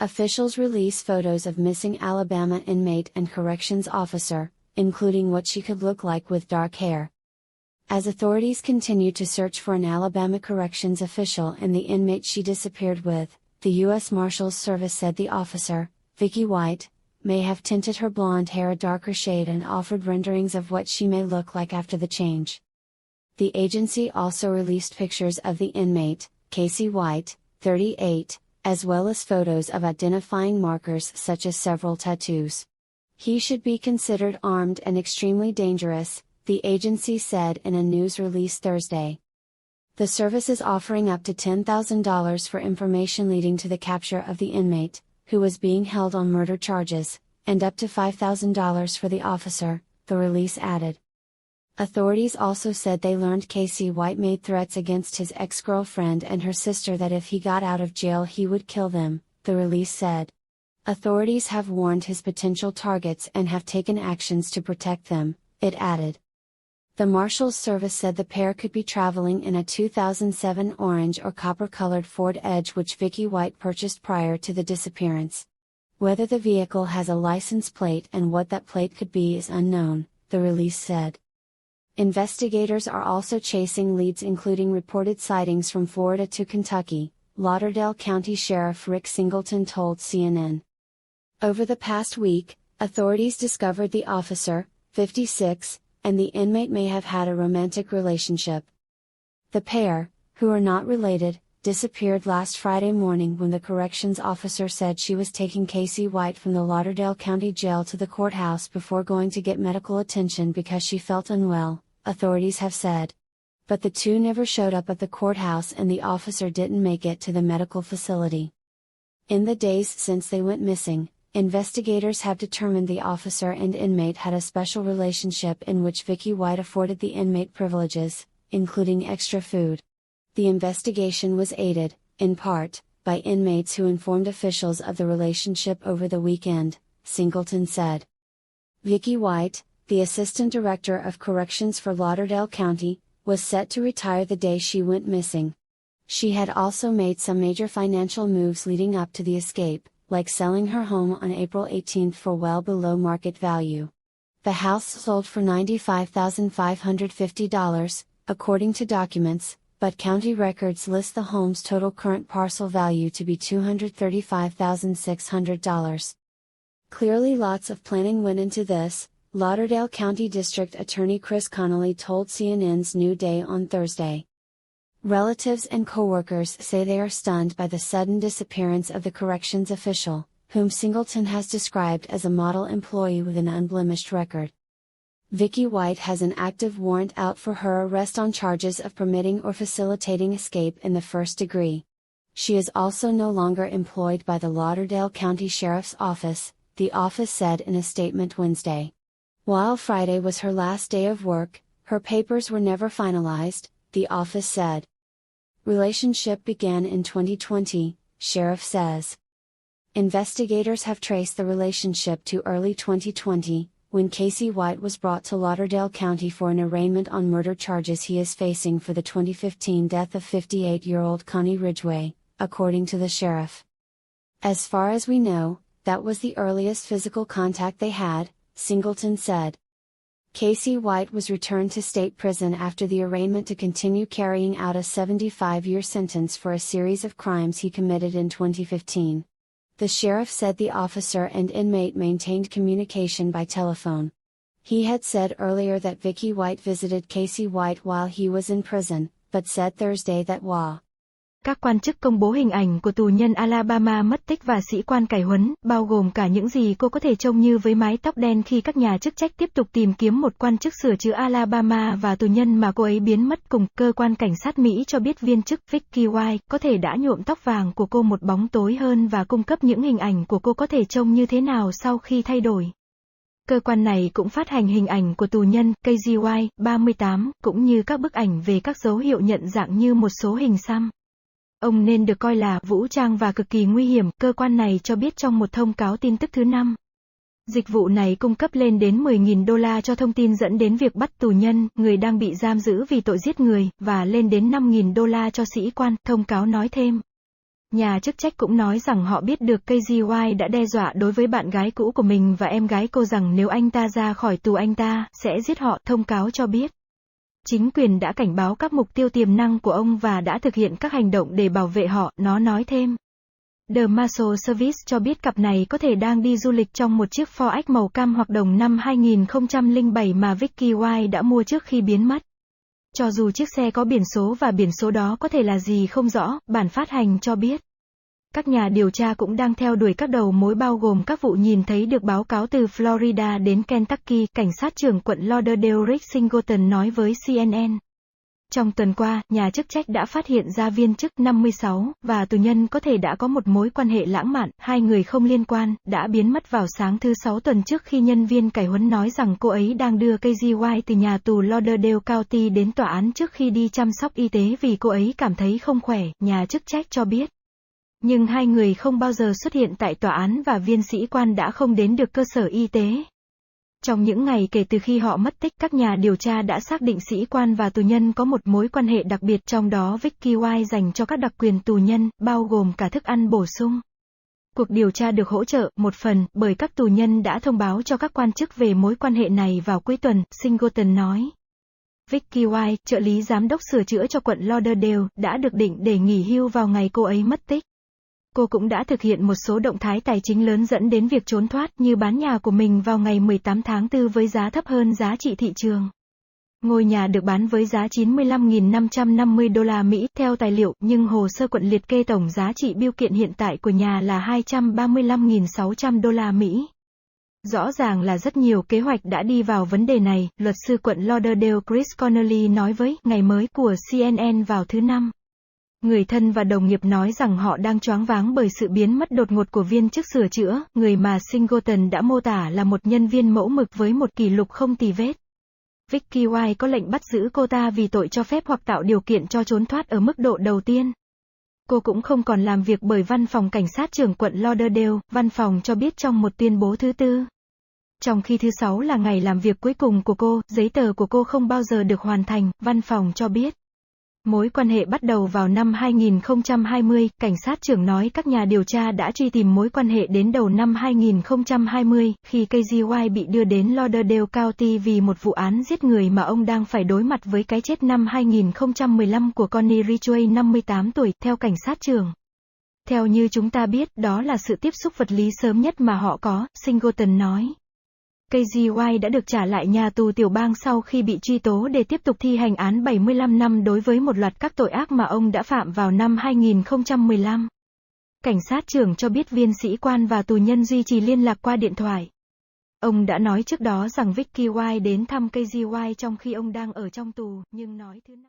Officials release photos of missing Alabama inmate and corrections officer, including what she could look like with dark hair. As authorities continue to search for an Alabama corrections official and the inmate she disappeared with, the U.S. Marshals Service said the officer, Vicky White, may have tinted her blonde hair a darker shade and offered renderings of what she may look like after the change. The agency also released pictures of the inmate, Casey White, 38, as well as photos of identifying markers such as several tattoos. He should be considered armed and extremely dangerous, the agency said in a news release Thursday. The service is offering up to $10,000 for information leading to the capture of the inmate, who was being held on murder charges, and up to $5,000 for the officer, the release added. Authorities also said they learned Casey White made threats against his ex-girlfriend and her sister that if he got out of jail he would kill them, the release said. Authorities have warned his potential targets and have taken actions to protect them, it added. The Marshals Service said the pair could be traveling in a 2007 orange or copper-colored Ford Edge which Vicky White purchased prior to the disappearance. Whether the vehicle has a license plate and what that plate could be is unknown, the release said. Investigators are also chasing leads including reported sightings from Florida to Kentucky, Lauderdale County Sheriff Rick Singleton told CNN. Over the past week, authorities discovered the officer, 56, and the inmate may have had a romantic relationship. The pair, who are not related, disappeared last Friday morning when the corrections officer said she was taking Casey White from the Lauderdale County Jail to the courthouse before going to get medical attention because she felt unwell, authorities have said. But the two never showed up at the courthouse and the officer didn't make it to the medical facility. In the days since they went missing, investigators have determined the officer and inmate had a special relationship in which Vicky White afforded the inmate privileges, including extra food. The investigation was aided, in part, by inmates who informed officials of the relationship over the weekend, Singleton said. Vicky White, the Assistant Director of Corrections for Lauderdale County, was set to retire the day she went missing. She had also made some major financial moves leading up to the escape, like selling her home on April 18 for well below market value. The house sold for $95,550, according to documents, but county records list the home's total current parcel value to be $235,600. Clearly lots of planning went into this, Lauderdale County District Attorney Chris Connolly told CNN's New Day on Thursday. Relatives and coworkers say they are stunned by the sudden disappearance of the corrections official, whom Singleton has described as a model employee with an unblemished record. Vicky White has an active warrant out for her arrest on charges of permitting or facilitating escape in the first degree. She is also no longer employed by the Lauderdale County Sheriff's Office, the office said in a statement Wednesday. While Friday was her last day of work, her papers were never finalized, the office said. Relationship began in 2020, sheriff says. Investigators have traced the relationship to early 2020, when Casey White was brought to Lauderdale County for an arraignment on murder charges he is facing for the 2015 death of 58-year-old Connie Ridgway, according to the sheriff. As far as we know, that was the earliest physical contact they had, Singleton said. Casey White was returned to state prison after the arraignment to continue carrying out a 75-year sentence for a series of crimes he committed in 2015. The sheriff said the officer and inmate maintained communication by telephone. He had said earlier that Vicky White visited Casey White while he was in prison, but said Thursday that Các quan chức công bố hình ảnh của tù nhân Alabama mất tích và sĩ quan cải huấn, bao gồm cả những gì cô có thể trông như với mái tóc đen khi các nhà chức trách tiếp tục tìm kiếm một quan chức sửa chữa Alabama và tù nhân mà cô ấy biến mất cùng. Cơ quan cảnh sát Mỹ cho biết viên chức Vicky White có thể đã nhuộm tóc vàng của cô một bóng tối hơn và cung cấp những hình ảnh của cô có thể trông như thế nào sau khi thay đổi. Cơ quan này cũng phát hành hình ảnh của tù nhân Casey White, 38, cũng như các bức ảnh về các dấu hiệu nhận dạng như một số hình xăm. Ông nên được coi là vũ trang và cực kỳ nguy hiểm, cơ quan này cho biết trong một thông cáo tin tức thứ Năm. Dịch vụ này cung cấp lên đến $10,000 cho thông tin dẫn đến việc bắt tù nhân, người đang bị giam giữ vì tội giết người, và lên đến $5,000 cho sĩ quan, thông cáo nói thêm. Nhà chức trách cũng nói rằng họ biết được KGY đã đe dọa đối với bạn gái cũ của mình và em gái cô rằng nếu anh ta ra khỏi tù anh ta sẽ giết họ, thông cáo cho biết. Chính quyền đã cảnh báo các mục tiêu tiềm năng của ông và đã thực hiện các hành động để bảo vệ họ, nó nói thêm. The Marshal Service cho biết cặp này có thể đang đi du lịch trong một chiếc Ford X màu cam hoặc đồng năm 2007 mà Vicky White đã mua trước khi biến mất. Cho dù chiếc xe có biển số và biển số đó có thể là gì không rõ, bản phát hành cho biết. Các nhà điều tra cũng đang theo đuổi các đầu mối bao gồm các vụ nhìn thấy được báo cáo từ Florida đến Kentucky, cảnh sát trưởng quận Lauderdale Rick Singleton nói với CNN. Trong tuần qua, nhà chức trách đã phát hiện ra viên chức 56 và tù nhân có thể đã có một mối quan hệ lãng mạn, hai người không liên quan, đã biến mất vào sáng thứ Sáu tuần trước khi nhân viên cải huấn nói rằng cô ấy đang đưa KGY từ nhà tù Lauderdale County đến tòa án trước khi đi chăm sóc y tế vì cô ấy cảm thấy không khỏe, nhà chức trách cho biết. Nhưng hai người không bao giờ xuất hiện tại tòa án và viên sĩ quan đã không đến được cơ sở y tế. Trong những ngày kể từ khi họ mất tích, các nhà điều tra đã xác định sĩ quan và tù nhân có một mối quan hệ đặc biệt, trong đó Vicky White dành cho các đặc quyền tù nhân, bao gồm cả thức ăn bổ sung. Cuộc điều tra được hỗ trợ, một phần, bởi các tù nhân đã thông báo cho các quan chức về mối quan hệ này vào cuối tuần, Singleton nói. Vicky White, trợ lý giám đốc sửa chữa cho quận Lauderdale, đã được định để nghỉ hưu vào ngày cô ấy mất tích. Cô cũng đã thực hiện một số động thái tài chính lớn dẫn đến việc trốn thoát, như bán nhà của mình vào ngày 18 tháng 4 với giá thấp hơn giá trị thị trường. Ngôi nhà được bán với giá $95.550 Mỹ, theo tài liệu, nhưng hồ sơ quận liệt kê tổng giá trị bưu kiện hiện tại của nhà là $235.600 Mỹ. Rõ ràng là rất nhiều kế hoạch đã đi vào vấn đề này, luật sư quận Lauderdale Chris Connolly nói với Ngày mới của CNN vào thứ Năm. Người thân và đồng nghiệp nói rằng họ đang choáng váng bởi sự biến mất đột ngột của viên chức sửa chữa, người mà Singleton đã mô tả là một nhân viên mẫu mực với một kỷ lục không tì vết. Vicky White có lệnh bắt giữ cô ta vì tội cho phép hoặc tạo điều kiện cho trốn thoát ở mức độ đầu tiên. Cô cũng không còn làm việc bởi văn phòng cảnh sát trưởng quận Lauderdale, văn phòng cho biết trong một tuyên bố thứ Tư. Trong khi thứ Sáu là ngày làm việc cuối cùng của cô, giấy tờ của cô không bao giờ được hoàn thành, văn phòng cho biết. Mối quan hệ bắt đầu vào năm 2020, cảnh sát trưởng nói các nhà điều tra đã truy tìm mối quan hệ đến đầu năm 2020, khi KGY bị đưa đến Lauderdale County vì một vụ án giết người mà ông đang phải đối mặt với cái chết năm 2015 của Connie Ridgway 58 tuổi, theo cảnh sát trưởng. Theo như chúng ta biết, đó là sự tiếp xúc vật lý sớm nhất mà họ có, Singleton nói. KGY đã được trả lại nhà tù tiểu bang sau khi bị truy tố để tiếp tục thi hành án 75 năm đối với một loạt các tội ác mà ông đã phạm vào năm 2015. Cảnh sát trưởng cho biết viên sĩ quan và tù nhân duy trì liên lạc qua điện thoại. Ông đã nói trước đó rằng Vicky White đến thăm KGY trong khi ông đang ở trong tù, nhưng nói thứ Năm.